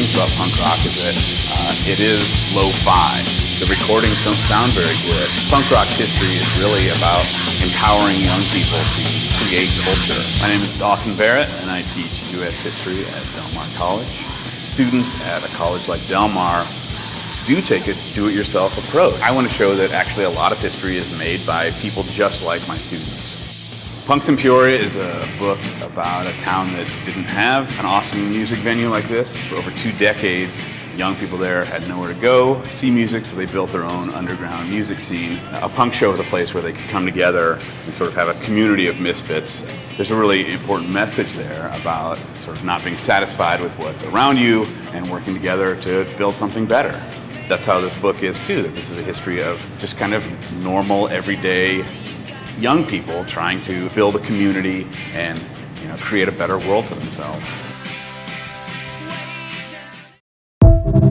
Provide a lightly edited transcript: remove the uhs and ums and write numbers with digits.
things about punk rock is that it is lo-fi. The recordings don't sound very good. Punk rock's history is really about empowering young people to create culture. My name is Dawson Barrett, and I teach U.S. history at Del Mar College. Students at a college like Del Mar do take a do-it-yourself approach. I want to show that actually a lot of history is made by people just like my students. Punks in Peoria is a book about a town that didn't have an awesome music venue like this. For over 2 decades, young people there had nowhere to go, see music, so they built their own underground music scene. A punk show is a place where they could come together and sort of have a community of misfits. There's a really important message there about sort of not being satisfied with what's around you and working together to build something better. That's how this book is too, that this is a history of just kind of normal, everyday young people trying to build a community and create a better world for themselves.